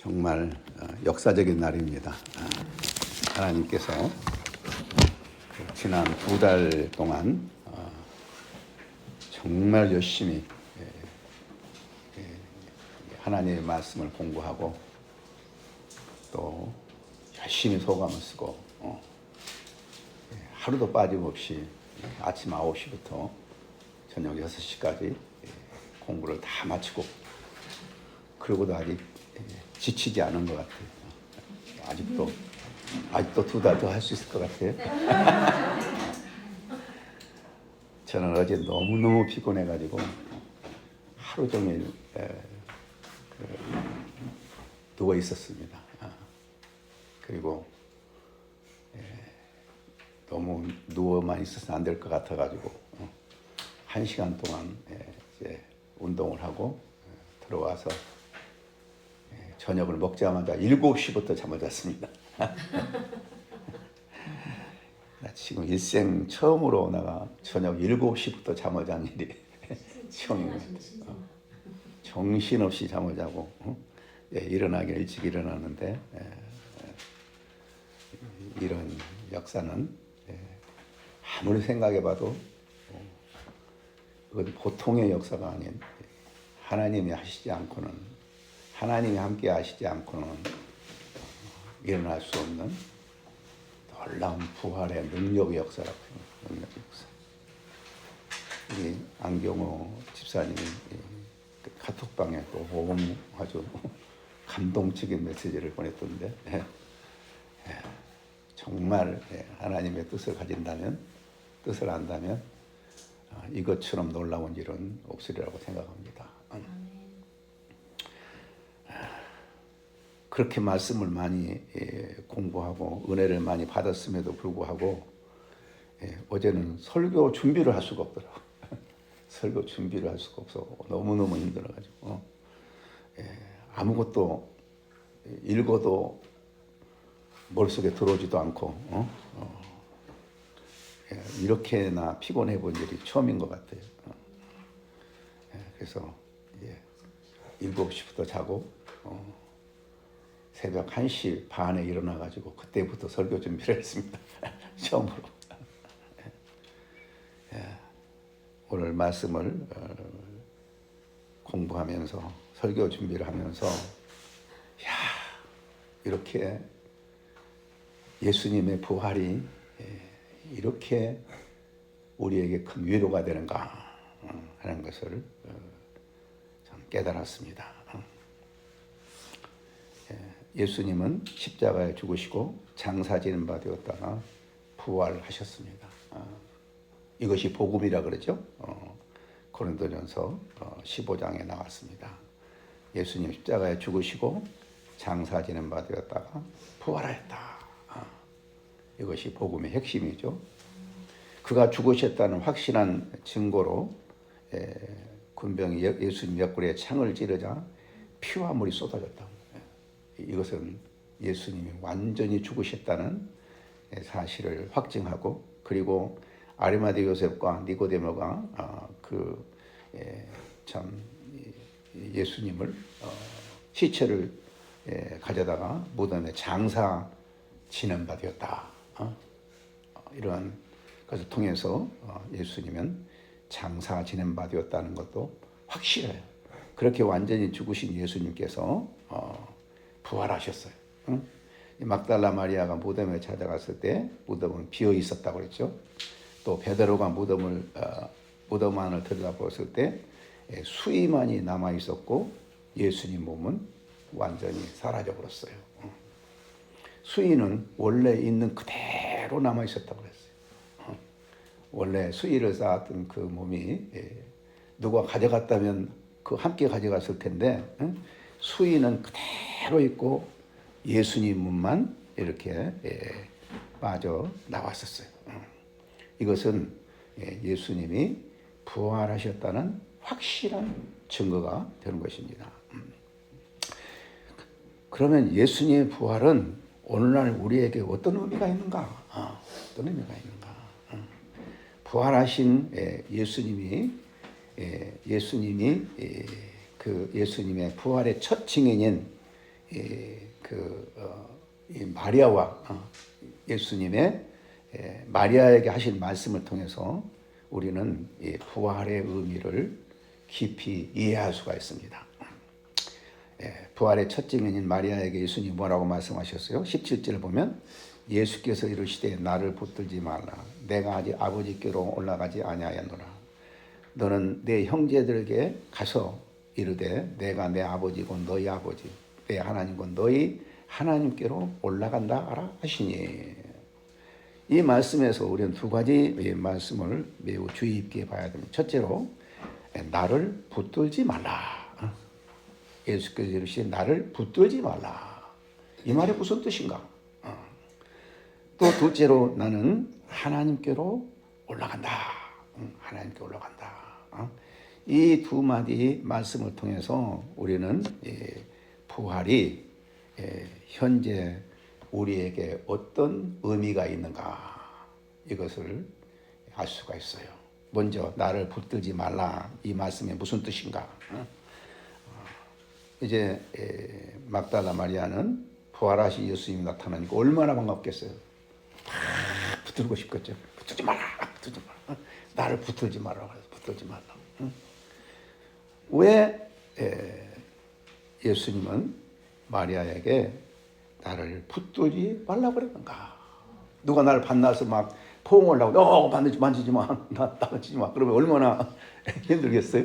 정말 역사적인 날입니다. 하나님께서 지난 2달 동안 정말 열심히 하나님의 말씀을 공부하고 또 열심히 소감을 쓰고 하루도 빠짐없이 아침 9시부터 저녁 6시까지 공부를 다 마치고 그러고도 아직 지치지 않은 것 같아요. 아직도 2달 더 할 수 있을 것 같아요. 저는 어제 너무너무 피곤해가지고 하루 종일 누워 있었습니다. 그리고 너무 누워만 있어서는 안 될 것 같아가지고 1시간 동안 이제 운동을 하고 들어와서 저녁을 먹자마자 7시부터 잠을 잤습니다. 지금 일생 처음으로 내가 저녁 7시부터 잠을 잔 일이 처음인 것 같아요. 정신없이 잠을 자고 일어나기 일찍 일어나는데 이런 역사는 아무리 생각해봐도 그건 보통의 역사가 아닌 하나님이 하시지 않고는 하나님이 함께 하시지 않고는 일어날 수 없는 놀라운 부활의 능력의 역사라고 생각합니다. 능력의 역사. 이 안경호 집사님이 카톡방에 또 아주 감동적인 메시지를 보냈던데 정말 하나님의 뜻을 뜻을 안다면 이것처럼 놀라운 일은 없으리라고 생각합니다. 그렇게 말씀을 많이 공부하고 은혜를 많이 받았음에도 불구하고 어제는 설교 준비를 할 수가 없더라고요. 설교 준비를 할 수가 없어 너무너무 힘들어가지고 아무것도 읽어도 머릿속에 들어오지도 않고 이렇게나 피곤해 본 일이 처음인 것 같아요. 그래서 7시부터 자고 새벽 1시 반에 일어나가지고 그때부터 설교 준비를 했습니다. 처음으로. 오늘 말씀을 공부하면서 설교 준비를 하면서 이렇게 예수님의 부활이 이렇게 우리에게 큰 위로가 되는가 하는 것을 참 깨달았습니다. 예수님은 십자가에 죽으시고 장사지는 바 되었다가 부활하셨습니다. 이것이 복음이라 그러죠. 고린도전서 15장에 나왔습니다. 예수님 십자가에 죽으시고 장사지는 바 되었다가 부활하였다. 이것이 복음의 핵심이죠. 그가 죽으셨다는 확실한 증거로 군병이 예수님 옆구리에 창을 찌르자 피와 물이 쏟아졌다. 이것은 예수님이 완전히 죽으셨다는 사실을 확증하고 그리고 아리마대 요셉과 니고데모가 참 예수님을 시체를 가져다가 무덤에 장사 지는 바 되었다. 이러한 것을 통해서 예수님은 장사 지낸 바 되었다는 것도 확실해요. 그렇게 완전히 죽으신 예수님께서 부활하셨어요. 막달라 마리아가 무덤에 찾아갔을 때 무덤은 비어 있었다고 그랬죠. 또 베드로가 무덤 안을 들여다보았을 때 수의만이 남아 있었고 예수님 몸은 완전히 사라져 버렸어요. 수의는 원래 있는 그대로 남아 있었다고 그랬어요. 원래 수의를 쌓았던 그 몸이 누가 가져갔다면 그 함께 가져갔을 텐데 수의는 그대로 있고 예수님 몸만 이렇게 빠져 나왔었어요. 이것은 예수님이 부활하셨다는 확실한 증거가 되는 것입니다. 그러면 예수님의 부활은 오늘날 우리에게 어떤 의미가 있는가? 어떤 의미가 있는가? 부활하신 예수님이 그 예수님의 부활의 첫 증인인 이 마리아와 예수님의 마리아에게 하신 말씀을 통해서 우리는 이 부활의 의미를 깊이 이해할 수가 있습니다. 부활의 첫 증인인 마리아에게 예수님이 뭐라고 말씀하셨어요? 17절을 보면 예수께서 이르시되 나를 붙들지 말라. 내가 아직 아버지께로 올라가지 아니하였노라. 너는 내 형제들에게 가서 이르되 내가 내 아버지고 너희 아버지 내 하나님과 너희 하나님께로 올라간다 하라 하시니. 이 말씀에서 우리는 두 가지 말씀을 매우 주의 깊게 봐야 됩니다. 첫째로 나를 붙들지 말라. 예수께서 이르시되 나를 붙들지 말라. 이 말이 무슨 뜻인가? 또 둘째로 나는 하나님께로 올라간다. 하나님께 올라간다. 이 두 마디 말씀을 통해서 우리는 부활이 현재 우리에게 어떤 의미가 있는가 이것을 알 수가 있어요. 먼저 나를 붙들지 말라. 이 말씀이 무슨 뜻인가? 이제 막달라 마리아는 부활하신 예수님이 나타나니까 얼마나 반갑겠어요. 막 붙들고 싶겠죠. 붙들지 마라. 붙들지 마라. 나를 붙들지 마라. 붙들지 말라. 왜 예수님은 마리아에게 나를 붙들지 말라고 그랬는가? 누가 나를 만나서 막 포옹을 하고 만지지 마. 나 만지지 마. 그러면 얼마나 힘들겠어요?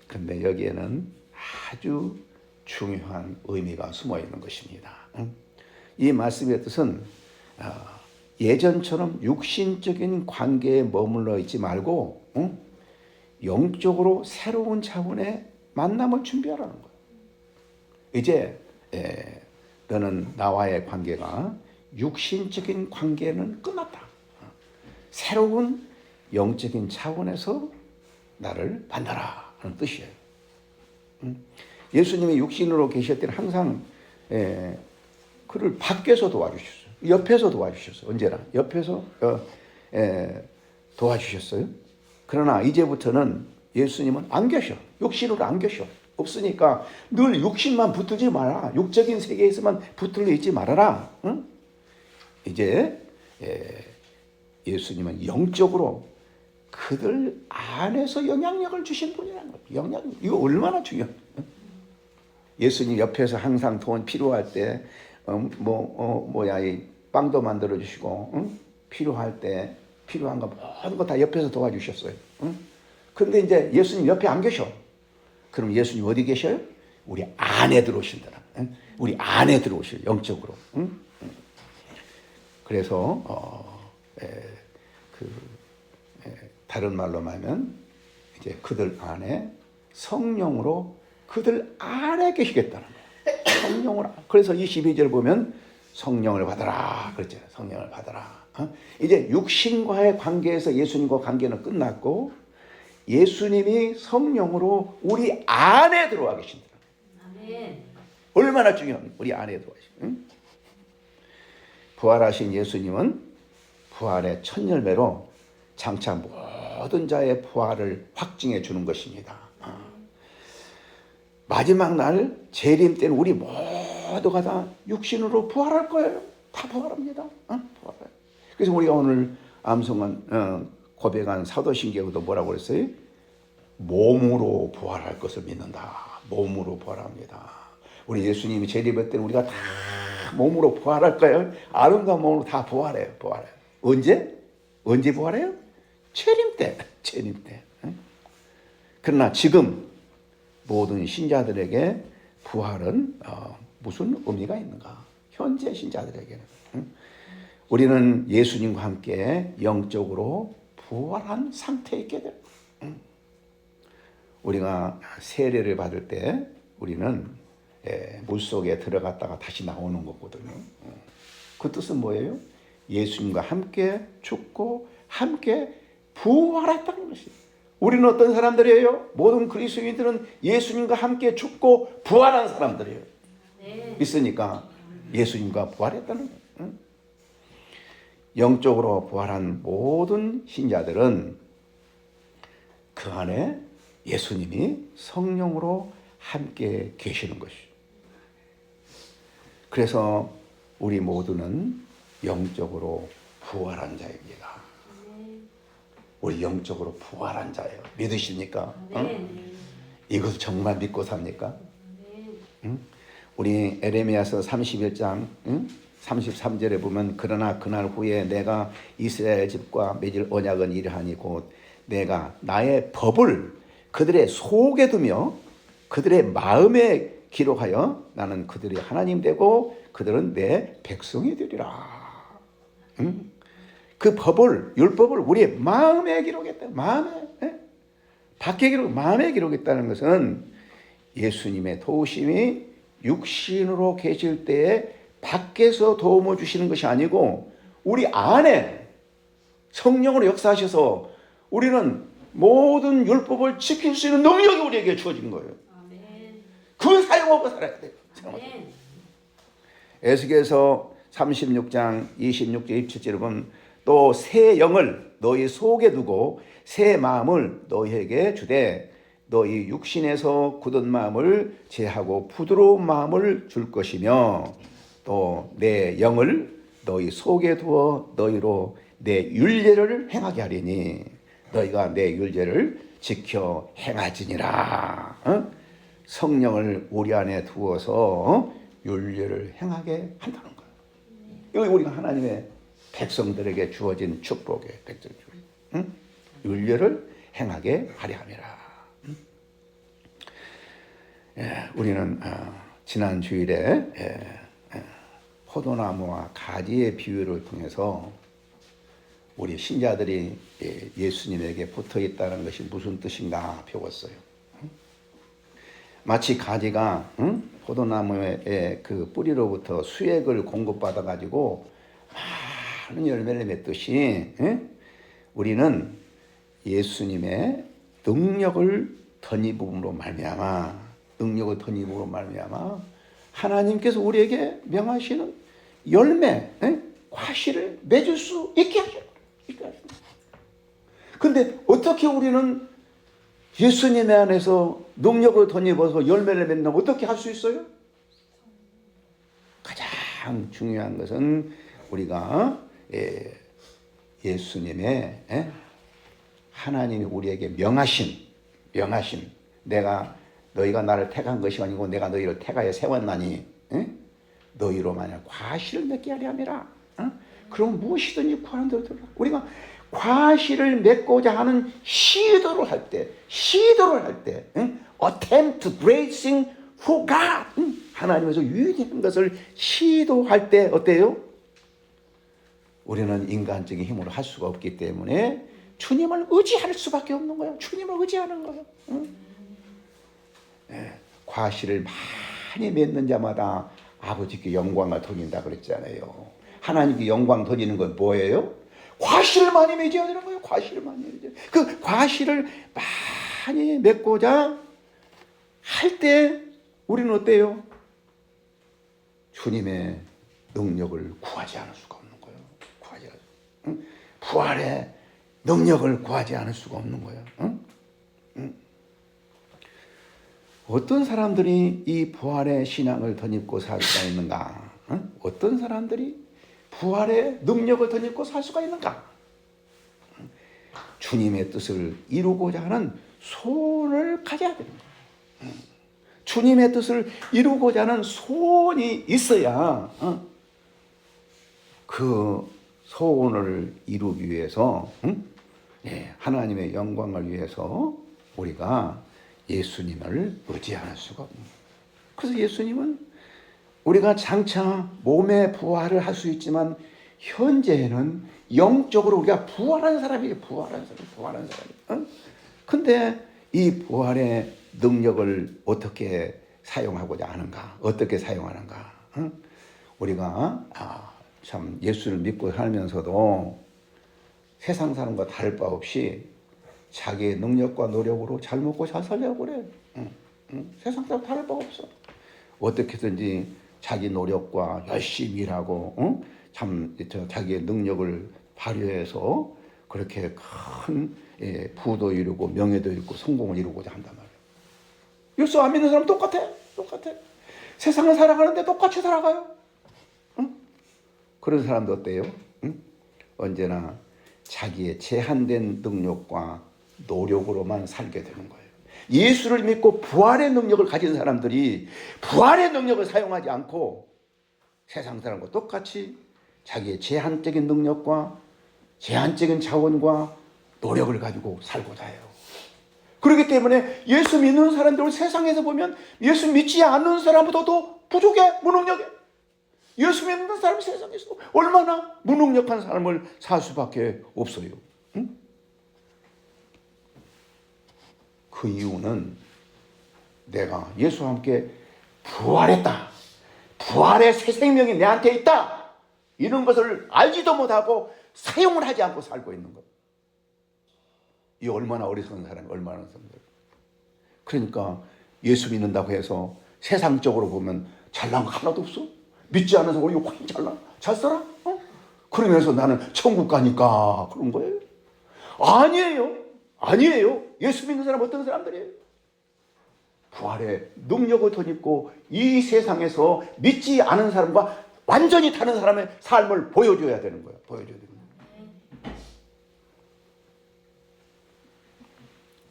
근데 여기에는 아주 중요한 의미가 숨어 있는 것입니다. 이 말씀의 뜻은 예전처럼 육신적인 관계에 머물러 있지 말고 영적으로 새로운 차원의 만남을 준비하라는 거예요. 이제 너는 나와의 관계가 육신적인 관계는 끝났다. 새로운 영적인 차원에서 나를 만나라 하는 뜻이에요. 예수님이 육신으로 계실 때는 항상 그를 밖에서 도와주셨어요. 옆에서 도와주셨어요. 언제나 옆에서 도와주셨어요. 그러나 이제부터는 예수님은 안 계셔. 육신으로 안 계셔. 없으니까 늘 육신만 붙들지 마라. 육적인 세계에서만 붙들려 있지 말아라. 응? 이제 예수님은 영적으로 그들 안에서 영향력을 주신 분이라는 거예요. 영향력. 이거 얼마나 중요해요. 예수님 옆에서 항상 돈 필요할 때 이 빵도 만들어 주시고 필요할 때 필요한 거 모든 거 다 옆에서 도와주셨어요. 근데 이제 예수님 옆에 안 계셔. 그럼 예수님 어디 계셔요? 우리 안에 들어오신다. 우리 안에 들어오셔요. 영적으로. 그래서 다른 말로 말하면 이제 그들 안에 성령으로 그들 안에 계시겠다는 거예요. 성령으로. 그래서 22절 보면 성령을 받아라. 그랬잖아요. 성령을 받아라. 이제 육신과의 관계에서 예수님과 관계는 끝났고 예수님이 성령으로 우리 안에 들어와 계신다. 아멘. 얼마나 중요한 우리 안에 들어와 계신. 부활하신 예수님은 부활의 첫 열매로 장차 모든 자의 부활을 확증해 주는 것입니다. 마지막 날 재림 때는 우리 모두가 다 육신으로 부활할 거예요. 다 부활합니다. 부활해요. 그래서 우리가 오늘 암송한 고백한 사도신경도 뭐라고 그랬어요? 몸으로 부활할 것을 믿는다. 몸으로 부활합니다. 우리 예수님이 재림할 때는 우리가 다 몸으로 부활할 거예요. 아름다운 몸으로 다 부활해요. 부활해요. 언제? 언제 부활해요? 재림 때. 재림 때. 그러나 지금 모든 신자들에게 부활은 무슨 의미가 있는가? 현재 신자들에게는 우리는 예수님과 함께 영적으로 부활한 상태에 있게 돼요. 우리가 세례를 받을 때 우리는 물속에 들어갔다가 다시 나오는 거거든요. 그 뜻은 뭐예요? 예수님과 함께 죽고 함께 부활했다는 것이에요. 우리는 어떤 사람들이에요? 모든 그리스도인들은 예수님과 함께 죽고 부활한 사람들이에요. 네. 있으니까 예수님과 부활했다는 거예요. 영적으로 부활한 모든 신자들은 그 안에 예수님이 성령으로 함께 계시는 것이에요. 그래서 우리 모두는 영적으로 부활한 자입니다. 우리 영적으로 부활한 자예요. 믿으십니까? 이것을 정말 믿고 삽니까? 응? 우리 에레미야서 31장 33절에 보면 그러나 그날 후에 내가 이스라엘 집과 맺을 언약은 이러하니 곧 내가 나의 법을 그들의 속에 두며 그들의 마음에 기록하여 나는 그들의 하나님 되고 그들은 내 백성이 되리라. 응? 그 법을 율법을 우리의 마음에 기록했다. 마음에 밖에 기록 마음에 기록했다는 것은 예수님의 도우심이 육신으로 계실 때에 밖에서 도움을 주시는 것이 아니고 우리 안에 성령으로 역사하셔서 우리는 모든 율법을 지킬 수 있는 능력이 우리에게 주어진 거예요. 그걸 사용하고 살아야 돼요. 에스겔서 36장 26절 27절에 보면 또 새 영을 너희 속에 두고 새 마음을 너희에게 주되 너희 육신에서 굳은 마음을 제하고 부드러운 마음을 줄 것이며 또 내 영을 너희 속에 두어 너희로 내 율례를 행하게 하리니 너희가 내 율례를 지켜 행하지니라. 성령을 우리 안에 두어서 율례를 행하게 한다는 거예요. 여기 우리가 하나님의 백성들에게 주어진 축복의 백성 주의. 율례를 행하게 하려 함이라. 우리는 지난 주일에 포도나무와 가지의 비유를 통해서 우리 신자들이 예수님에게 붙어 있다는 것이 무슨 뜻인가 배웠어요. 마치 가지가 포도나무의 그 뿌리로부터 수액을 공급받아 가지고 많은 열매를 맺듯이 우리는 예수님의 능력을 덧입음으로 말미암아 하나님께서 우리에게 명하시는 열매, 과실을 맺을 수 있게 하셨다. 그런데 어떻게 우리는 예수님 안에서 능력을 덧입어서 열매를 맺는 어떻게 할 수 있어요? 가장 중요한 것은 우리가 예수님의 하나님이 우리에게 명하신 너희가 나를 택한 것이 아니고 내가 너희를 택하여 세웠나니 너희로 만약 과실을 맺게 하려 함이라. 그럼 무엇이든지 구하는 대로 들어라. 우리가 과실을 맺고자 하는 시도를 할 때 attempt great thing for God 하나님에서 위대한 것을 시도할 때 어때요? 우리는 인간적인 힘으로 할 수가 없기 때문에 주님을 의지할 수밖에 없는 거예요. 주님을 의지하는 거예요. 과실을 많이 맺는 자마다 아버지께 영광을 돌린다 그랬잖아요. 하나님께 영광 돌리는 건 뭐예요? 과실을 많이 맺어야 되는 거예요. 과실을 많이 맺어야. 그 과실을 많이 맺고자 할 때 우리는 어때요? 주님의 능력을 구하지 않을 수가 없는 거예요. 구하지 않을 수. 응? 부활의 능력을 구하지 않을 수가 없는 거예요. 응? 어떤 사람들이 이 부활의 신앙을 덧입고 살 수가 있는가? 어떤 사람들이 부활의 능력을 덧입고 살 수가 있는가? 주님의 뜻을 이루고자 하는 소원을 가져야 됩니다. 주님의 뜻을 이루고자 하는 소원이 있어야 그 소원을 이루기 위해서 하나님의 영광을 위해서 우리가 예수님을 의지할 수가 없는 거예요. 그래서 예수님은 우리가 장차 몸의 부활을 할 수 있지만 현재는 영적으로 우리가 부활한 사람이에요. 부활한 사람이. 근데 이 부활의 능력을 어떻게 사용하고자 하는가? 어떻게 사용하는가? 우리가 참 예수를 믿고 살면서도 세상 사람과 다를 바 없이 자기의 능력과 노력으로 잘 먹고 잘 살려고 그래. 세상 사람 다를 바 없어. 어떻게든지 자기 노력과 열심히 일하고 참 자기의 능력을 발휘해서 그렇게 큰 부도 이루고 명예도 이루고 성공을 이루고자 한단 말이에요. 예수 안 믿는 사람 똑같아. 세상을 살아가는데 똑같이 살아가요. 그런 사람도 어때요? 응? 언제나 자기의 제한된 능력과 노력으로만 살게 되는 거예요. 예수를 믿고 부활의 능력을 가진 사람들이 부활의 능력을 사용하지 않고 세상 사람과 똑같이 자기의 제한적인 능력과 제한적인 자원과 노력을 가지고 살고자 해요. 그렇기 때문에 예수 믿는 사람들을 세상에서 보면 예수 믿지 않는 사람보다 더 부족해, 무능력해. 예수 믿는 사람이 세상에서 얼마나 무능력한 삶을 살 수밖에 없어요. 응? 그 이유는 내가 예수와 함께 부활했다. 부활의 새 생명이 내한테 있다. 이런 것을 알지도 못하고 사용을 하지 않고 살고 있는 것. 이 얼마나 어리석은 사람이 얼마나 어리석은 사람. 그러니까 예수 믿는다고 해서 세상적으로 보면 잘난 거 하나도 없어. 믿지 않는 사람 우리 훨씬 잘나. 잘 살아? 그러면서 나는 천국 가니까 그런 거예요. 아니에요. 아니에요. 예수 믿는 사람 어떤 사람들이에요? 부활의 능력을 덧입고 이 세상에서 믿지 않은 사람과 완전히 다른 사람의 삶을 보여줘야 되는 거예요. 보여줘야 되는 거예요.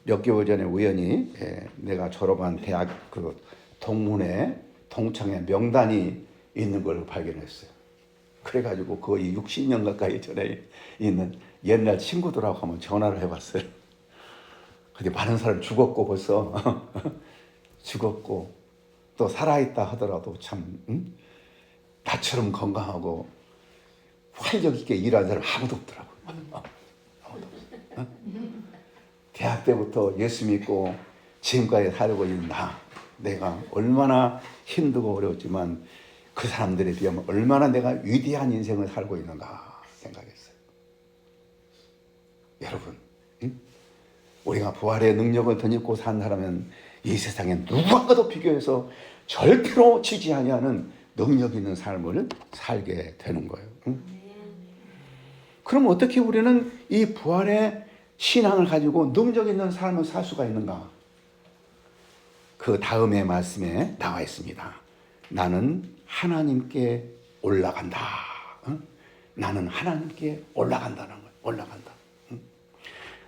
몇 개월 전에 우연히 내가 졸업한 대학 그 동문회 동창회 명단이 있는 걸 발견했어요. 그래가지고 거의 60년 가까이 전에 있는 옛날 친구들하고 한번 전화를 해봤어요. 근데 많은 사람이 죽었고 벌써 죽었고 또 살아있다 하더라도 참 나처럼 건강하고 활력 있게 일하는 사람 아무도 없더라고요. 아무도 없어요. 대학 때부터 예수 믿고 지금까지 살고 있는 내가 얼마나 힘들고 어려웠지만 그 사람들에 비하면 얼마나 내가 위대한 인생을 살고 있는가 생각했어요. 여러분, 우리가 부활의 능력을 덧입고 산 사람은 이 세상에 누구와도 비교해서 절대로 지지 아니하는 능력 있는 삶을 살게 되는 거예요. 그럼 어떻게 우리는 이 부활의 신앙을 가지고 능력 있는 삶을 살 수가 있는가? 그 다음의 말씀에 나와 있습니다. 나는 하나님께 올라간다. 나는 하나님께 올라간다는 거예요. 올라간다.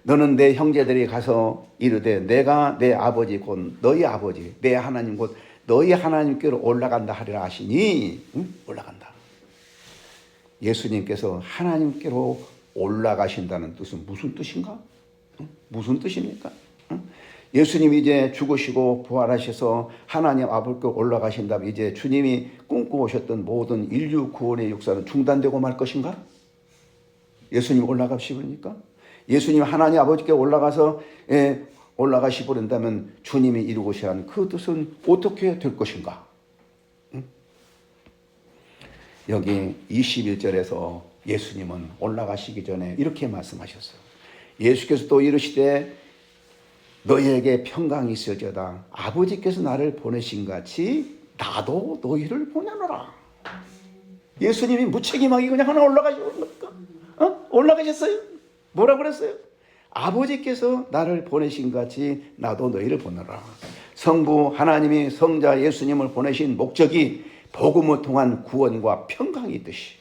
너는 내 형제들이 가서 이르되 내가 내 아버지 곧 너희 아버지 내 하나님 곧 너희 하나님께로 올라간다 하리라 하시니 올라간다. 예수님께서 하나님께로 올라가신다는 뜻은 무슨 뜻인가? 무슨 뜻입니까? 예수님이 이제 죽으시고 부활하셔서 하나님 아버지께 올라가신다면 이제 주님이 꿈꿔오셨던 모든 인류 구원의 역사는 중단되고 말 것인가? 예수님 올라가시니까? 예수님 하나님 아버지께 올라가서 올라가시 버린다면 주님이 이루고자 한 그 뜻은 어떻게 될 것인가? 여기 21절에서 예수님은 올라가시기 전에 이렇게 말씀하셨어요. 예수께서 또 이르시되 너희에게 평강이 있을지어다. 아버지께서 나를 보내신 같이 나도 너희를 보내노라. 예수님이 무책임하게 그냥 하나 올라가시는 겁니까? 올라가셨어요? 뭐라 그랬어요? 아버지께서 나를 보내신 같이 나도 너희를 보내라. 성부 하나님이 성자 예수님을 보내신 목적이 복음을 통한 구원과 평강이 있듯이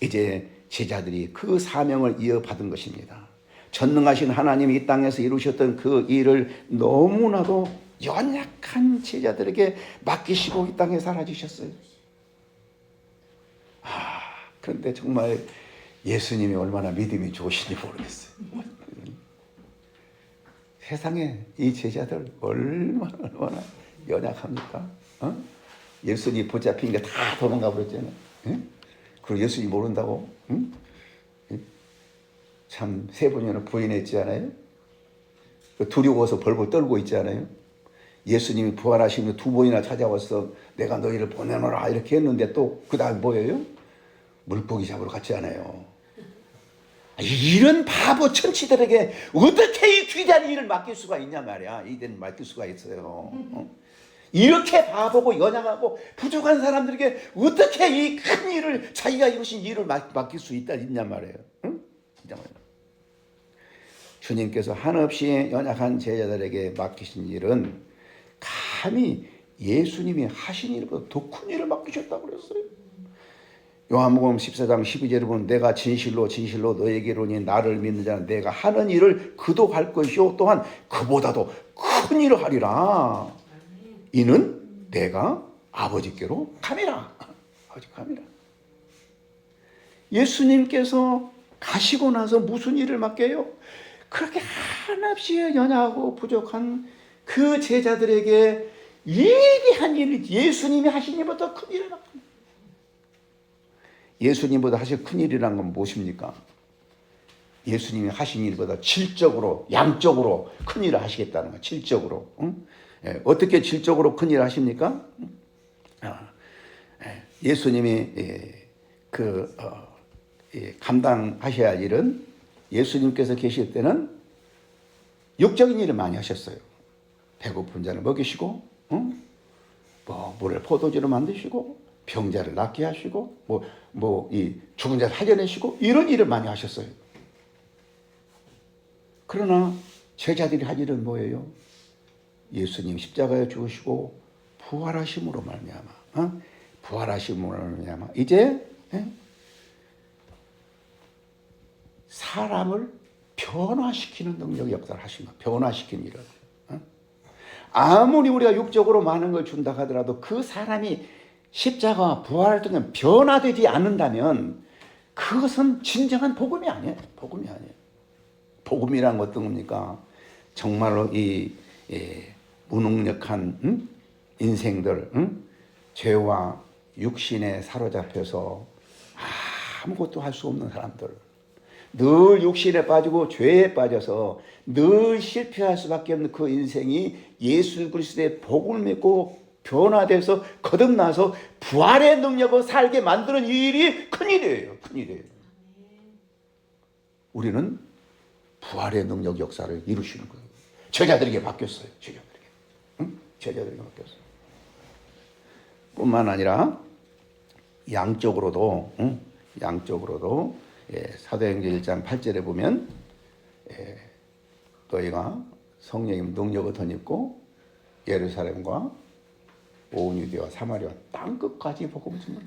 이제 제자들이 그 사명을 이어받은 것입니다. 전능하신 하나님이 이 땅에서 이루셨던 그 일을 너무나도 연약한 제자들에게 맡기시고 이 땅에 사라지셨어요. 그런데 정말 예수님이 얼마나 믿음이 좋으신지 모르겠어요. 세상에 이 제자들 얼마나 연약합니까? 예수님 붙잡힌 게 다 도망가 버렸잖아요. 그리고 예수님 모른다고? 참 세 번이나 부인했지 않아요? 두려워서 벌벌 떨고 있지 않아요? 예수님이 부활하시면 두 번이나 찾아와서 내가 너희를 보내노라 이렇게 했는데 또 그 다음 뭐예요? 물고기 잡으러 갔지 않아요? 이런 바보 천치들에게 어떻게 이 귀한 일을 맡길 수가 있냐 말이야. 이 일을 맡길 수가 있어요. 이렇게 바보고 연약하고 부족한 사람들에게 어떻게 이 큰 일을 자기가 이루신 일을 맡길 수 있냐 말이에요. 진짜 말이에요. 주님께서 한없이 연약한 제자들에게 맡기신 일은 감히 예수님이 하신 일보다 더 큰 일을 맡기셨다고 그랬어요. 요한복음 14장 12절에 보면 내가 진실로 진실로 너에게 이르노니 나를 믿는 자는 내가 하는 일을 그도 할 것이요 또한 그보다도 큰 일을 하리라. 이는 내가 아버지께로 가미라. 아버지 가미라. 예수님께서 가시고 나서 무슨 일을 맡겨요? 그렇게 한없이 연약하고 부족한 그 제자들에게 위대한 일을, 예수님이 하신 일보다 큰 일을 맡깁니다. 예수님보다 하신 큰 일이란 건 무엇입니까? 예수님이 하신 일보다 질적으로, 양적으로 큰 일을 하시겠다는 거예요. 질적으로. 응? 예, 어떻게 질적으로 큰 일을 하십니까? 예수님이 감당하셔야 할 일은, 예수님께서 계실 때는 육적인 일을 많이 하셨어요. 배고픈 자를 먹이시고, 물을 포도주로 만드시고, 병자를 낫게 하시고, 이 죽은 자를 살려내시고, 이런 일을 많이 하셨어요. 그러나 제자들이 할 일은 뭐예요? 예수님 십자가에 죽으시고 부활하심으로 말미암아, 부활하심으로 말미암아 이제 사람을 변화시키는 능력의 역사를 하신 거예요. 변화시키는 일을. 아무리 우리가 육적으로 많은 걸 준다 하더라도 그 사람이 십자가와 부활을 통해 변화되지 않는다면 그것은 진정한 복음이 아니에요. 복음이 아니에요. 복음이란 어떤 겁니까? 정말로 이 무능력한 인생들, 죄와 육신에 사로잡혀서 아무것도 할 수 없는 사람들, 늘 육신에 빠지고 죄에 빠져서 늘 실패할 수밖에 없는 그 인생이 예수 그리스도의 복음을 믿고 변화돼서 거듭나서 부활의 능력으로 살게 만드는 이 일이 큰일이에요. 큰일이에요. 우리는 부활의 능력 역사를 이루시는 거예요. 제자들에게 바뀌었어요. 제자들에게. 제자들에게 바뀌었어요. 뿐만 아니라 양적으로도 사도행전 1장 8절에 보면 너희가 성령의 능력을 덧입고 예루살렘과 온 유대와 사마리아 땅끝까지 복음을 전하라.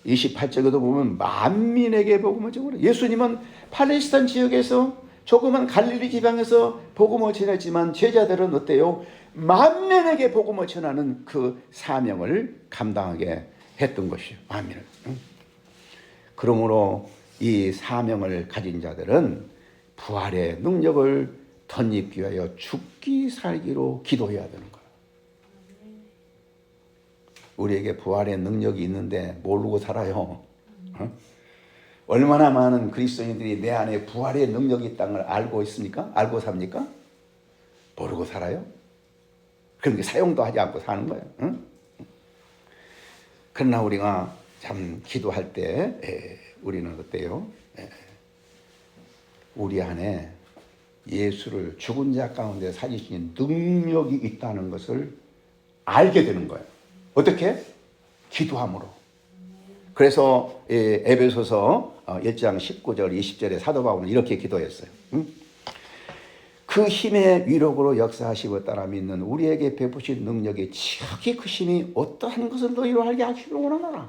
28절에도 보면 만민에게 복음을 전하라. 예수님은 팔레스타인 지역에서 조그만 갈릴리 지방에서 복음을 전했지만 제자들은 어때요? 만민에게 복음을 전하는 그 사명을 감당하게 했던 것이요. 만민을. 그러므로 이 사명을 가진 자들은 부활의 능력을 덧입기 위하여 죽기 살기로 기도해야 되는 거예요. 우리에게 부활의 능력이 있는데 모르고 살아요. 얼마나 많은 그리스도인들이 내 안에 부활의 능력이 있다는 걸 알고 있습니까? 알고 삽니까? 모르고 살아요. 그러니까 사용도 하지 않고 사는 거예요. 그러나 우리가 참 기도할 때 우리는 어때요? 우리 안에 예수를 죽은 자 가운데 살리신 능력이 있다는 것을 알게 되는 거예요. 어떻게? 기도함으로. 그래서 에베소서 1장 19절 20절에 사도 바울은 이렇게 기도했어요. 그 힘의 위력으로 역사하시고 따라 믿는 우리에게 베푸신 능력이 지극히 크심이 어떠한 것을 너희로 알게 하시기를 원하노라.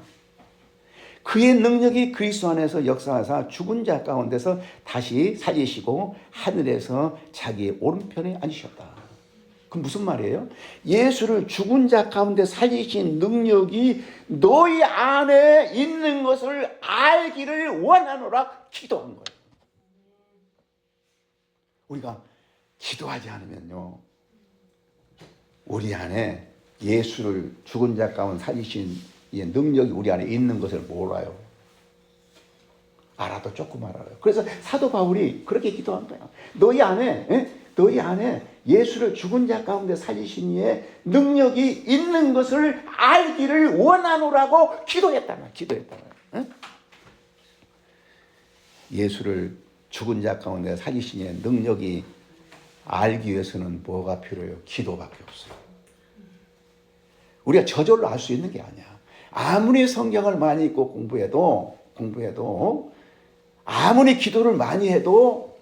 그의 능력이 그리스도 안에서 역사하사 죽은 자 가운데서 다시 살리시고 하늘에서 자기의 오른편에 앉으셨다. 그럼 무슨 말이에요? 예수를 죽은 자 가운데 살리신 능력이 너희 안에 있는 것을 알기를 원하노라 기도한 거예요. 우리가 기도하지 않으면요, 우리 안에 예수를 죽은 자 가운데 살리신 능력이 우리 안에 있는 것을 몰라요. 알아도 조금 알아요. 그래서 사도 바울이 그렇게 기도한 거예요. 너희 안에 예수를 죽은 자 가운데 살리신 이의 능력이 있는 것을 알기를 원하노라고 기도했다는 거예요. 예수를 죽은 자 가운데 살리신 이의 능력이 알기 위해서는 뭐가 필요해요? 기도밖에 없어요. 우리가 저절로 알 수 있는 게 아니야. 아무리 성경을 많이 읽고 공부해도 아무리 기도를 많이 해도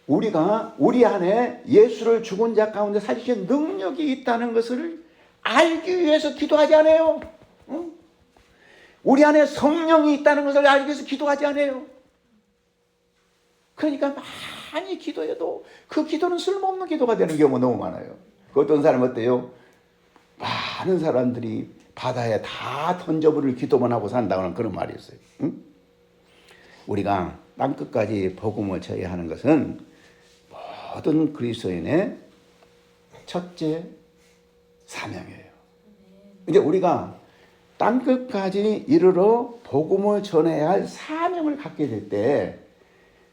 우리가 우리 안에 예수를 죽은 자 가운데 살리신 능력이 있다는 것을 알기 위해서 기도하지 않아요. 우리 안에 성령이 있다는 것을 알기 위해서 기도하지 않아요. 그러니까 많이 기도해도 그 기도는 쓸모없는 기도가 되는 경우가 너무 많아요. 어떤 사람은 어때요? 많은 사람들이 바다에 다 던져버릴 기도만 하고 산다는 그런 말이 있어요. 응? 우리가 땅끝까지 복음을 전해야 하는 것은 모든 그리스도인의 첫째 사명이에요. 이제 우리가 땅끝까지 이르러 복음을 전해야 할 사명을 갖게 될 때,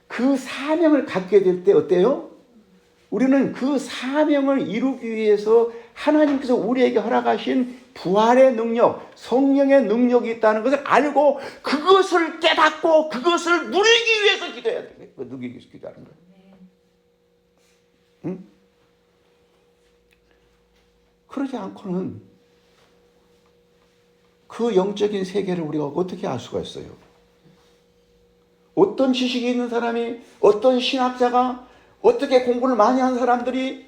그 사명을 갖게 될 때 어때요? 우리는 그 사명을 이루기 위해서 하나님께서 우리에게 허락하신 부활의 능력, 성령의 능력이 있다는 것을 알고 그것을 깨닫고 그것을 누리기 위해서 기도해야 돼요. 누리기 위해서 기도하는 거예요. 응? 그러지 않고는 그 영적인 세계를 우리가 어떻게 알 수가 있어요? 어떤 지식이 있는 사람이, 어떤 신학자가, 어떻게 공부를 많이 한 사람들이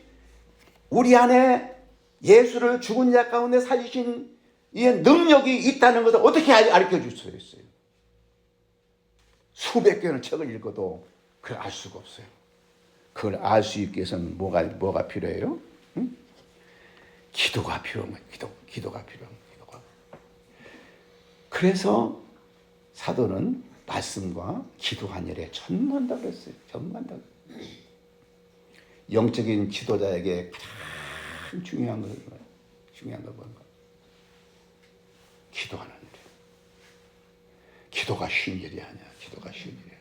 우리 안에 예수를 죽은 자 가운데 살리신 이 능력이 있다는 것을 어떻게 가르쳐 줄 수 있어요? 수백 개의 책을 읽어도 그걸 알 수가 없어요. 그걸 알 수 있기 위해서는 뭐가 필요해요? 응? 기도가 필요한 거예요. 기도가 필요한 거예요. 기도가. 그래서 사도는 말씀과 기도 한일에 전무한다고 그랬어요. 전무한다고. 영적인 지도자에게 가장 중요한 것은 뭐예요? 중요한 건 뭔가? 기도하는 일이에요. 기도가 쉬운 일이 아니야. 기도가 쉬운 일이야.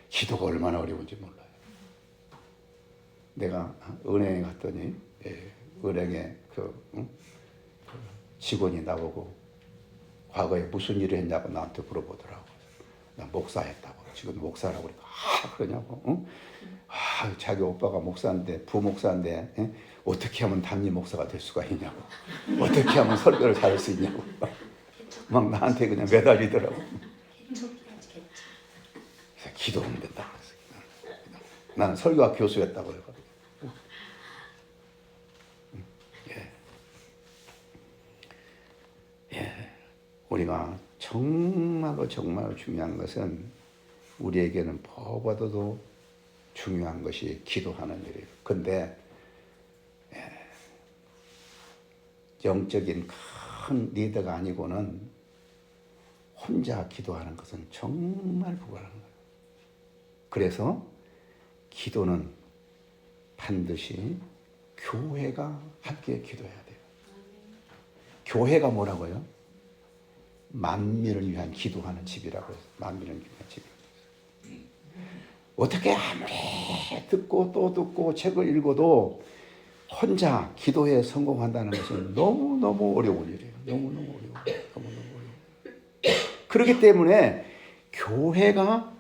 기도가 얼마나 어려운지 몰라요. 내가 은행에 갔더니 은행에 그 직원이 나보고 과거에 무슨 일을 했냐고 나한테 물어보더라고. 나 목사했다고. 지금 목사라고 그러니까 그러냐고. 응? 자기 오빠가 목사인데 부목사인데 어떻게 하면 담임 목사가 될 수가 있냐고. 어떻게 하면 설교를 잘할 수 있냐고. 막 나한테 그냥 매달리더라고. 그래서 기도하면 된다고 그랬어요. 나는 설교학 교수였다고 그러거든. 우리가 정말로 중요한 것은 우리에게는 뭐보다도 중요한 것이 기도하는 일이에요. 근데 영적인 큰 리더가 아니고는 혼자 기도하는 것은 정말 불가능한 거예요. 그래서 기도는 반드시 교회가 함께 기도해야 돼요. 교회가 뭐라고요? 만민을 위한 기도하는 집이라고 해서 만민을 위한 집. 어떻게 아무리 듣고 또 듣고 책을 읽어도 혼자 기도에 성공한다는 것은 너무너무 어려운 일이에요. 너무너무 어려워요. 너무너무 어려워요. 그렇기 때문에 교회가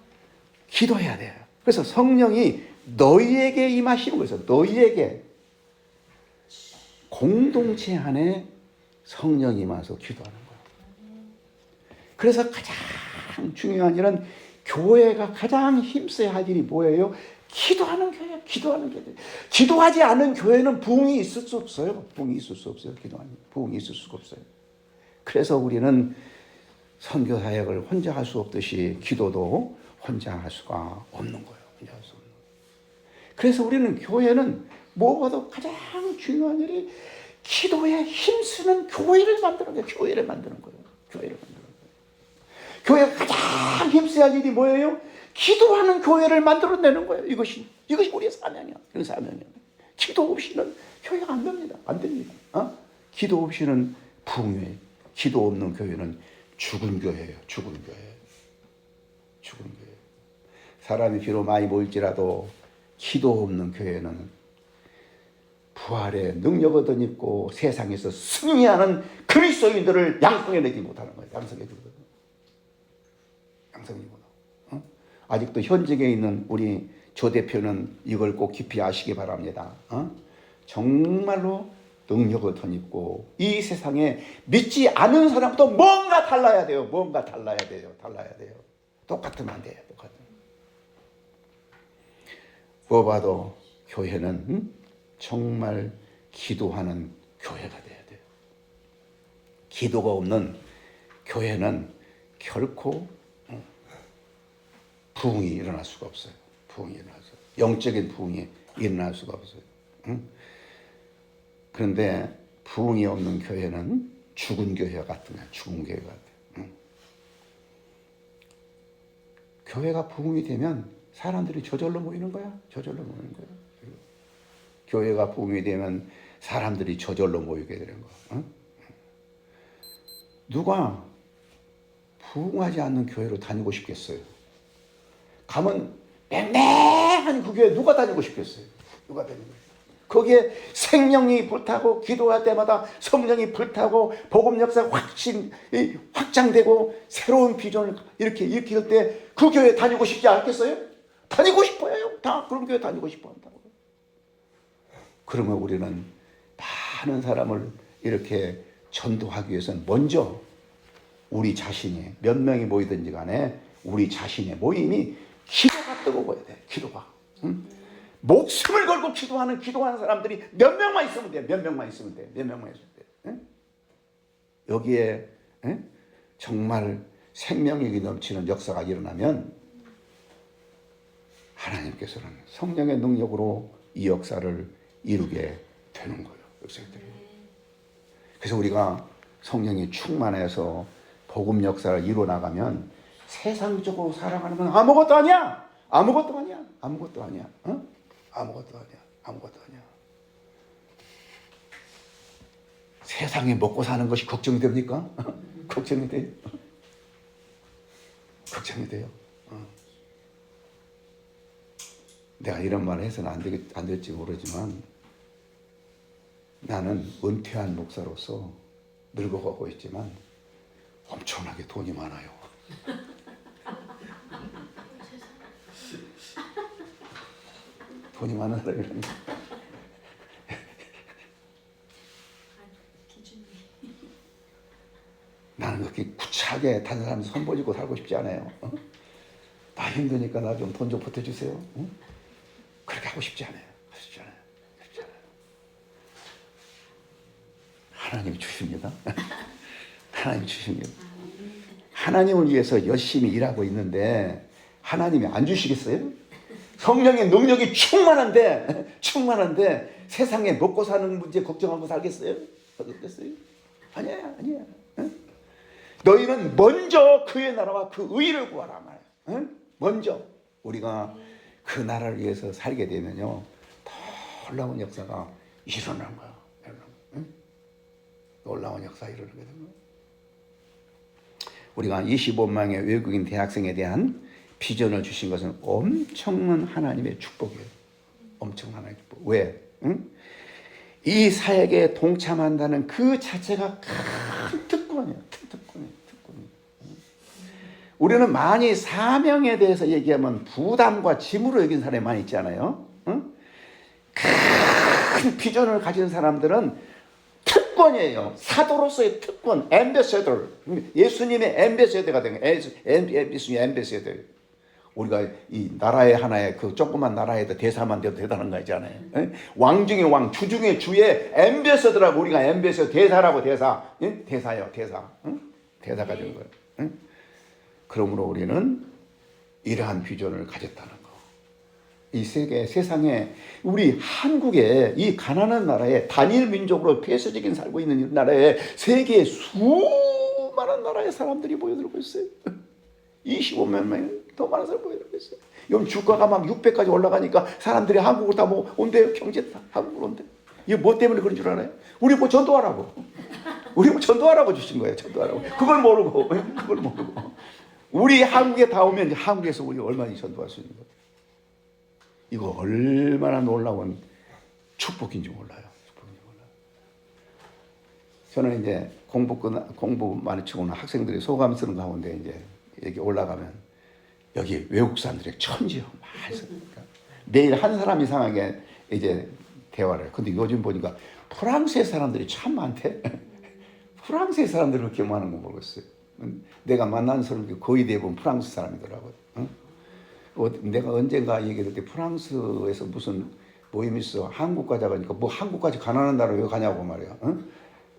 기도해야 돼요. 그래서 성령이 너희에게 임하시는 거예요. 너희에게 공동체 안에 성령이 임하서 기도하는 거예요. 그래서 가장 중요한 일은 교회가 가장 힘써야 할 일이 뭐예요? 기도하는 교회, 기도하는 교회. 기도하지 않은 교회는 부흥이 있을 수 없어요. 부흥이 있을 수 없어요. 기도하는 부흥이 있을 수가 없어요. 그래서 우리는 선교 사역을 혼자 할 수 없듯이 기도도 혼자 할 수가 없는 거예요. 혼자 할 수 없는 거예요. 그래서 우리는 교회는 무엇보다 가장 중요한 일이 기도에 힘쓰는 교회를 만드는 거예요. 교회를 만드는 거예요. 교회를 만드는 거예요. 교회가 가장 힘써야 할 일이 뭐예요? 기도하는 교회를 만들어내는 거예요. 이것이 우리의 사명이야. 그 사명이야. 기도 없이는 교회가 안 됩니다. 안 됩니다. 기도 없이는 부흥회, 기도 없는 교회는 죽은 교회예요. 죽은 교회. 죽은 교회. 사람이 비록 많이 모일지라도 기도 없는 교회는 부활의 능력을 덧입고 세상에서 승리하는 그리스도인들을 양성해내지 못하는 거예요. 양성해주거든요. 양성이구나. 아직도 현직에 있는 우리 조 대표는 이걸 꼭 깊이 아시기 바랍니다. 정말로 능력을 덧입고 이 세상에 믿지 않은 사람도 뭔가 달라야 돼요. 뭔가 달라야 돼요. 달라야 돼요. 똑같으면 안 돼요. 똑같으면. 뭐 봐도 교회는 정말 기도하는 교회가 돼야 돼요. 기도가 없는 교회는 결코 부흥이 일어날 수가 없어요. 부흥이 일어나서 영적인 부흥이 일어날 수가 없어요. 그런데 부흥이 없는 교회는 죽은 교회 같은 거야. 죽은 교회 같아. 교회가 부흥이 되면 사람들이 저절로 모이는 거야. 저절로 모이는 거야. 교회가 부흥이 되면 사람들이 저절로 모이게 되는 거야. 누가 부흥하지 않는 교회로 다니고 싶겠어요? 가면 맹맹한 그 교회 누가 다니고 싶겠어요? 누가 다니고 싶어요? 거기에 생명이 불타고 기도할 때마다 성령이 불타고 복음 역사 확장되고 새로운 비전을 이렇게 일으킬 때 그 교회 다니고 싶지 않겠어요? 다니고 싶어요. 다 그런 교회 다니고 싶어 한다고. 그러면 우리는 많은 사람을 이렇게 전도하기 위해서는 먼저 우리 자신이 몇 명이 모이든지 간에 우리 자신의 모임이 기도가 뜨거워야 돼. 기도가. 목숨을 걸고 기도하는 사람들이 몇 명만 있으면 돼. 몇 명만 있으면 돼. 몇 명만 있으면 돼. 여기에 정말 생명력이 넘치는 역사가 일어나면 하나님께서는 성령의 능력으로 이 역사를 이루게 되는 거예요. 그래서 우리가 성령이 충만해서 복음 역사를 이루어 나가면 세상적으로 살아가는 건 아무것도 아니야. 아무것도 아니야. 아무것도 아니야. 아무것도 아니야. 아무것도 아니야. 세상에 먹고 사는 것이 걱정이 됩니까? 걱정이 돼요. 걱정이 돼요. 내가 이런 말을 해서는 안 될지 모르지만 나는 은퇴한 목사로서 늙어가고 있지만 엄청나게 돈이 많아요. 돈이 많은 사람이라는 거. 나는 그렇게 구차하게 다른 사람 선보이고 살고 싶지 않아요. 나 힘드니까 나 좀 돈 좀 보태주세요. 그렇게 하고 싶지 않아요. 쉽지 않아요. 쉽지 않아요. 하나님이 주십니다. 하나님이 주십니다. 하나님을 위해서 열심히 일하고 있는데 하나님이 안 주시겠어요? 성령의 능력이 충만한데 세상에 먹고 사는 문제 걱정하고 살겠어요? 아니야. 너희는 먼저 그의 나라와 그 의를 구하라 말이야. 먼저 우리가 그 나라를 위해서 살게 되면요 더 놀라운 역사가 일어나는 거야. 놀라운 역사 일어나게 되는 거야. 우리가 25만의 외국인 대학생에 대한 비전을 주신 것은 엄청난 하나님의 축복이에요. 엄청난 하나님의 축복. 왜? 이 사역에 동참한다는 그 자체가 큰 특권이에요. 특권이에요. 우리는 많이 사명에 대해서 얘기하면 부담과 짐으로 여긴 사람이 많이 있잖아요. 큰 비전을 가진 사람들은 특권이에요. 사도로서의 특권, 엠베서더. 예수님의 엠베서더가 된 거예요. 예수님의 엠베서더. 우리가 이 나라의 하나의 그 조그만 나라에도 대사만 돼도 대단한 거 있잖아요. 왕 중의 왕, 주 중의 주의 엠베서더라고. 우리가 엠베서더, 대사라고. 대사요, 대사. 대사가 된 거예요. 그러므로 우리는 이러한 비전을 가졌다는 거. 이 세상에 우리 한국에 이 가난한 나라에 단일 민족으로 폐쇄적인 살고 있는 이 나라에 세계의 수많은 나라의 사람들이 모여들고 있어요. 25만 명이 더 많은 사람이 모여들고 있어요. 요즘 주가가 막 600까지 올라가니까 사람들이 한국을 다 온대요. 경제 다 한국으로 온대. 이게 뭐 때문에 그런 줄 알아요? 우리 뭐 전도하라고. 우리 뭐 전도하라고 주신 거예요. 전도하라고. 그걸 모르고. 우리 한국에 다 오면 한국에서 우리 얼마나 전도할 수 있는 거예요. 이거 얼마나 놀라운 축복인지 몰라요. 저는 이제 공부 많이 치고 오는 학생들이 소감 쓰는 가운데 이제 여기 올라가면 여기 외국 사람들이 천지요. 많이 쓰니까 매일 한 사람 이상하게 이제 대화를 해요. 근데 요즘 보니까 프랑스의 사람들이 참 많대. 프랑스의 사람들이 그렇게 많은 거 모르겠어요. 내가 만난 사람들이 거의 대부분 프랑스 사람이더라고요. 내가 언젠가 얘기할 때 프랑스에서 무슨 모임이 있어. 한국 가자 가니까 뭐 한국까지 가난한 나라 왜 가냐고 말이야.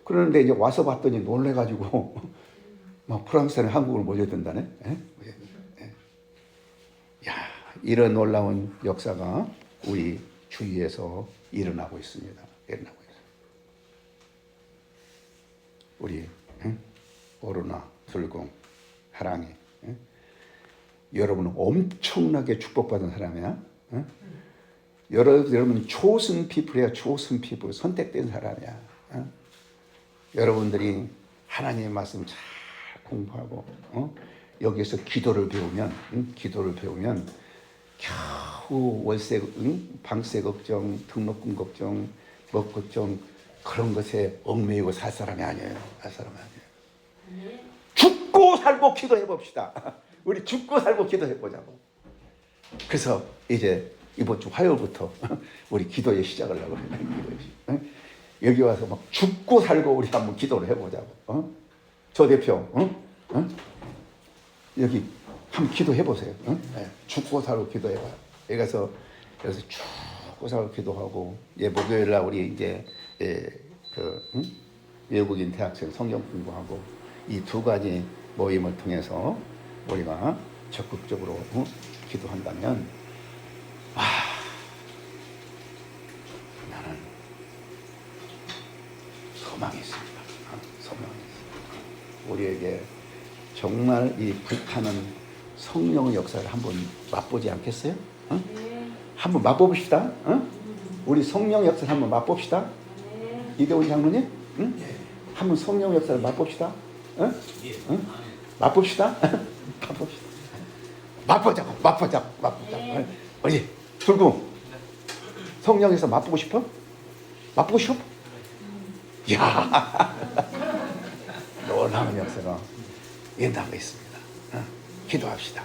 그러는데 이제 와서 봤더니 놀래가지고 뭐 프랑스는 한국을 몰려든다네. 예? 예. 야, 이런 놀라운 역사가 우리 주위에서 일어나고 있습니다. 일어나고 있어요. 우리 오르나, 들공, 하랑이, 여러분은 엄청나게 축복받은 사람이야. 여러분 초승 피플이야. 초승 피플, 선택된 사람이야. 여러분들이 하나님의 말씀 잘 공부하고 여기에서 기도를 배우면 겨우 월세, 방세 걱정, 등록금 걱정, 먹 걱정 그런 것에 얽매이고 살 사람이 아니에요. 살 사람이 아니에요. 죽고 살고 기도해 봅시다. 우리 죽고 살고 기도해 보자고. 그래서 이제 이번 주 화요일부터 우리 기도의 시작을 하고 여기 와서 막 죽고 살고 우리 한번 기도를 해보자고. 조 대표, 여기 한번 기도해 보세요. 네. 죽고 살고 기도해봐요. 여기서 죽고 살고 기도하고, 목요일 날 우리 이제 외국인 대학생 성경 공부하고 이 두 가지 모임을 통해서 우리가 적극적으로 기도한다면, 나는 소망이 있습니다. 소망이 있습니다. 우리에게 정말 이 불타는 성령의 역사를 한번 맛보지 않겠어요? 한번 맛보봅시다. 우리 성령 역사를 한번 맛봅시다. 이대훈 장로님, 한번 성령 역사를 맛봅시다. 맛봅시다. 맛보자고. 우리 둘궁 성령에서 맛보고 싶어? 맛보고 싶어? 이야, 놀라운 역사가 일어나고 있습니다. 기도합시다.